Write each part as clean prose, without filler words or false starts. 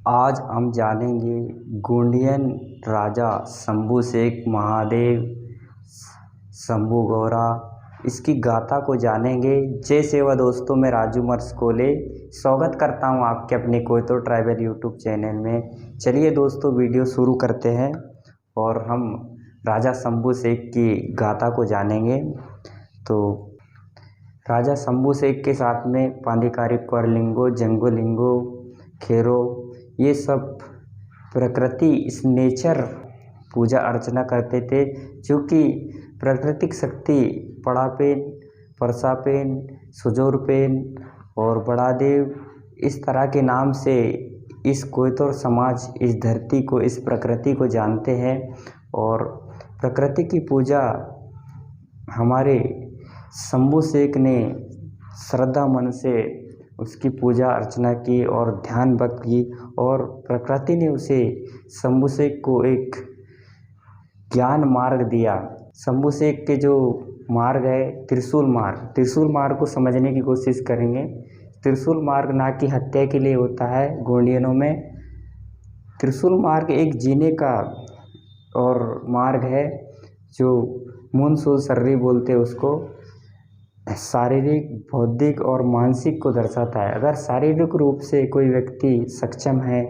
आज हम जानेंगे गोंडियन राजा शंभू शेख महादेव शंभू गौरा इसकी गाथा को जानेंगे। जय सेवा दोस्तों, मैं राजू मर्सकोले स्वागत करता हूं आपके अपने कोयतो ट्राइबल यूट्यूब चैनल में। चलिए दोस्तों, वीडियो शुरू करते हैं और हम राजा शंभू शेख की गाथा को जानेंगे। तो राजा शंभू शेख के साथ में पांडिकारी कोरलिंगो, जंगोलिंगो, खेरो, ये सब प्रकृति इस नेचर पूजा अर्चना करते थे, जो कि प्राकृतिक शक्ति पड़ापेन, परसापेन, सुजोरपेन और बड़ादेव इस तरह के नाम से इस कोयतोर समाज इस धरती को, इस प्रकृति को जानते हैं। और प्रकृति की पूजा हमारे शंभू शेख ने श्रद्धा मन से उसकी पूजा अर्चना की और ध्यान भक्त की, और प्रकृति ने उसे शंभू शेख को एक ज्ञान मार्ग दिया। शंभू शेख के जो मार्ग है त्रिशूल मार्ग को समझने की कोशिश करेंगे। त्रिशूल मार्ग ना कि हत्या के लिए होता है गोंडियनों में। त्रिशूल मार्ग एक जीने का और मार्ग है जो मूनसूल सर्री बोलते हैं उसको, शारीरिक, बौद्धिक और मानसिक को दर्शाता है। अगर शारीरिक रूप से कोई व्यक्ति सक्षम है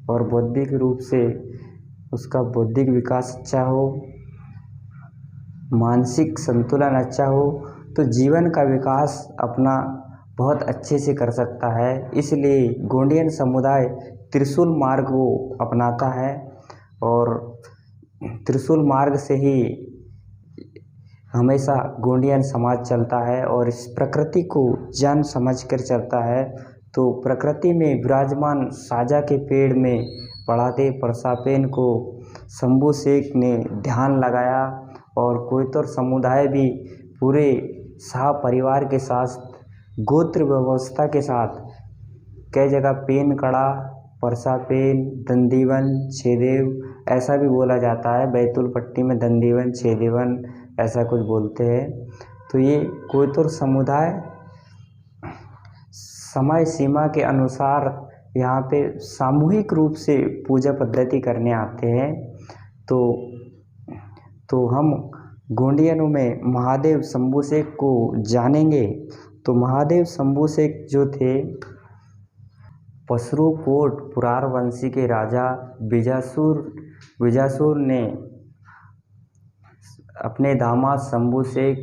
और बौद्धिक रूप से उसका बौद्धिक विकास अच्छा हो, मानसिक संतुलन अच्छा हो, तो जीवन का विकास अपना बहुत अच्छे से कर सकता है। इसलिए गोंडियन समुदाय त्रिशूल मार्ग को अपनाता है और त्रिशूल मार्ग से ही हमेशा गोंडियन समाज चलता है और इस प्रकृति को जान समझ कर चलता है। तो प्रकृति में विराजमान साजा के पेड़ में पड़ाते परसापेन को शंभू शेख ने ध्यान लगाया, और कोयतोर समुदाय भी पूरे शाह परिवार के साथ गोत्र व्यवस्था के साथ कई जगह पेन कड़ा, परसापेन, दंदीवन, छेदेव ऐसा भी बोला जाता है। बैतूल पट्टी में दंदीवन, छेदेवन ऐसा कुछ बोलते हैं। तो ये कोयतोर समुदाय समय सीमा के अनुसार यहाँ पे सामूहिक रूप से पूजा पद्धति करने आते हैं। तो हम गोंडियनों में महादेव शंभू शेख को जानेंगे। तो महादेव शंभू शेख जो थे, पसरूकोट पुरार वंशी के राजा बीजासुर ने अपने दामाद शंभू शेख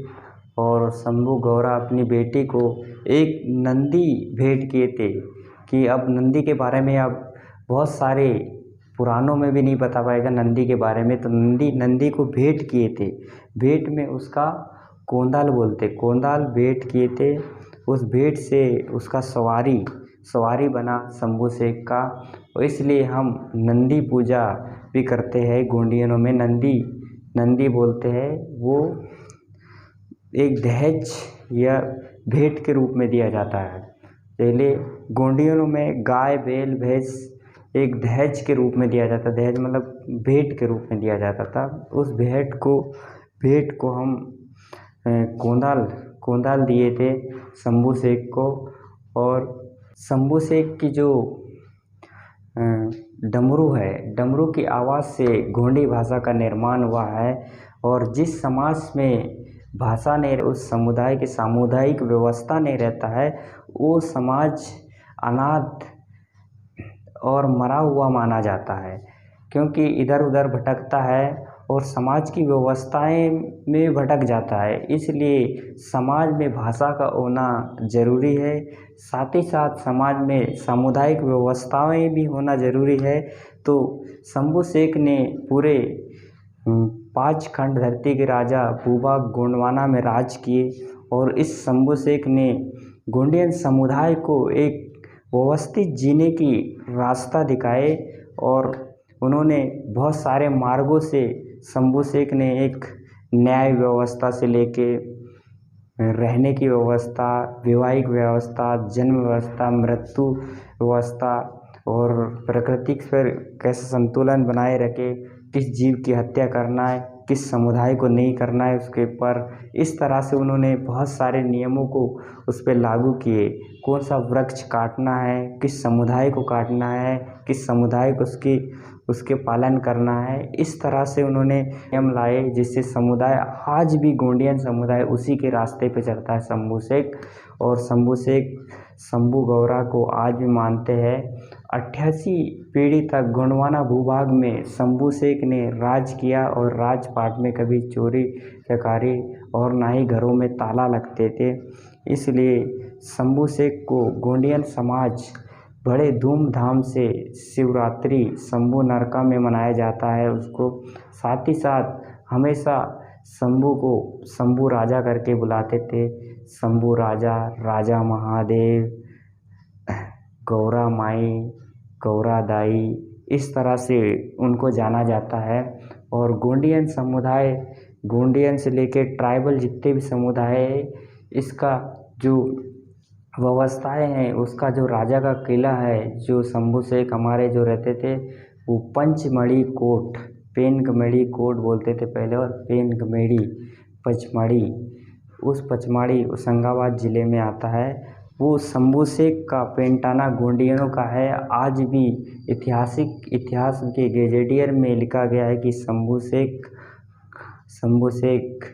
और शंभू गौरा अपनी बेटी को एक नंदी भेंट किए थे। कि अब नंदी के बारे में अब बहुत सारे पुराणों में भी नहीं बता पाएगा नंदी के बारे में। तो नंदी को भेंट किए थे। भेंट में उसका कोंदाल बोलते, कोंदाल भेंट किए थे। उस भेंट से उसका सवारी बना शंभू शेख का। और इसलिए हम नंदी पूजा भी करते हैं गोंडियनों में। नंदी बोलते हैं, वो एक दहेज या भेंट के रूप में दिया जाता है। पहले गोंडियनों में गाय, बैल, भैंस एक दहेज के रूप में दिया जाता। दहेज मतलब भेंट के रूप में दिया जाता था। उस भेंट को हम कोंदाल दिए थे शंभू शेख को। और शंभू शेख की जो डमरू है, डमरू की आवाज़ से गोंडी भाषा का निर्माण हुआ है। और जिस समाज में भाषा नहीं, उस समुदाय की सामुदायिक व्यवस्था नहीं रहता है, वो समाज अनाथ और मरा हुआ माना जाता है, क्योंकि इधर उधर भटकता है और समाज की व्यवस्थाएं में भटक जाता है। इसलिए समाज में भाषा का होना ज़रूरी है। साथ ही साथ समाज में सामुदायिक व्यवस्थाएं भी होना ज़रूरी है। तो शंभू शेख ने पूरे 5 खंड धरती के राजा भूभाग गोंडवाना में राज किए। और इस शंभू शेख ने गोंडियन समुदाय को एक व्यवस्थित जीने की रास्ता दिखाए। और उन्होंने बहुत सारे मार्गों से शंभू शेख ने एक न्याय व्यवस्था से लेके रहने की व्यवस्था, वैवाहिक व्यवस्था, जन्म व्यवस्था, मृत्यु व्यवस्था और प्रकृति पर कैसे संतुलन बनाए रखे, किस जीव की हत्या करना है, किस समुदाय को नहीं करना है उसके ऊपर। इस तरह से उन्होंने बहुत सारे नियमों को उस पर लागू किए। कौन सा वृक्ष काटना है, किस समुदाय को काटना है, किस समुदाय को उसके पालन करना है। इस तरह से उन्होंने नियम लाए जिससे समुदाय आज भी गोंडियन समुदाय उसी के रास्ते पे चलता है, शंभू शेख। और शंभू शेख शंभू गौरा को आज भी मानते हैं। 88 पीढ़ी तक गोंडवाना भूभाग में शंभू शेख ने राज किया और राजपाट में कभी चोरी चकारी और ना ही घरों में ताला लगते थे। इसलिए शंभू शेख को गोंडियन समाज बड़े धूमधाम से शिवरात्रि शंभू नरका में मनाया जाता है उसको। साथ ही साथ हमेशा शंभू को शंभू राजा करके बुलाते थे। शंभू राजा, राजा महादेव, गौरा माई, गौरा दाई, इस तरह से उनको जाना जाता है। और गोंडियन समुदाय, गोंडियन से लेके ट्राइबल जितने भी समुदाय है, इसका जो व्यवस्थाएं हैं, उसका जो राजा का किला है, जो शंभू शेख हमारे जो रहते थे, वो पंचमढ़ी कोट, पेनगमेड़ी कोट बोलते थे पहले, और पेनगमेड़ी पचमढ़ी, उस पचमढ़ी होशंगाबाद ज़िले में आता है। वो शंभू शेख का पेंटाना गोंडियनों का है। आज भी इतिहास के गेजेटियर में लिखा गया है कि शंभू शेख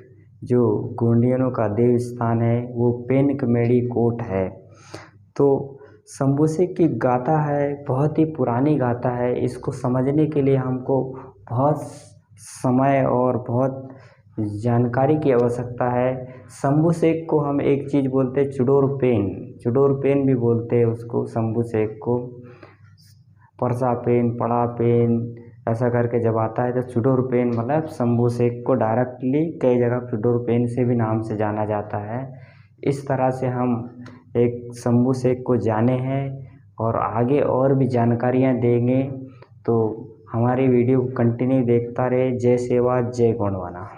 जो गोंडियनों का देव स्थान है वो पेनगमेड़ी कोट है। तो शंभू शेख की गाथा है, बहुत ही पुरानी गाथा है। इसको समझने के लिए हमको बहुत समय और बहुत जानकारी की आवश्यकता है। शंभू शेख को हम एक चीज़ बोलते हैं, चुडोर पेन भी बोलते हैं उसको। शंभू शेख को परसा पेन, पड़ा पेन ऐसा करके जब आता है तो चुडोर पेन, मतलब शंभू शेख को डायरेक्टली कई जगह चुडोर पेन से भी नाम से जाना जाता है। इस तरह से हम एक शंभू शेख को जाने हैं और आगे और भी जानकारियाँ देंगे। तो हमारी वीडियो को कंटिन्यू देखता रहे। जय सेवा, जय गोंडवाना।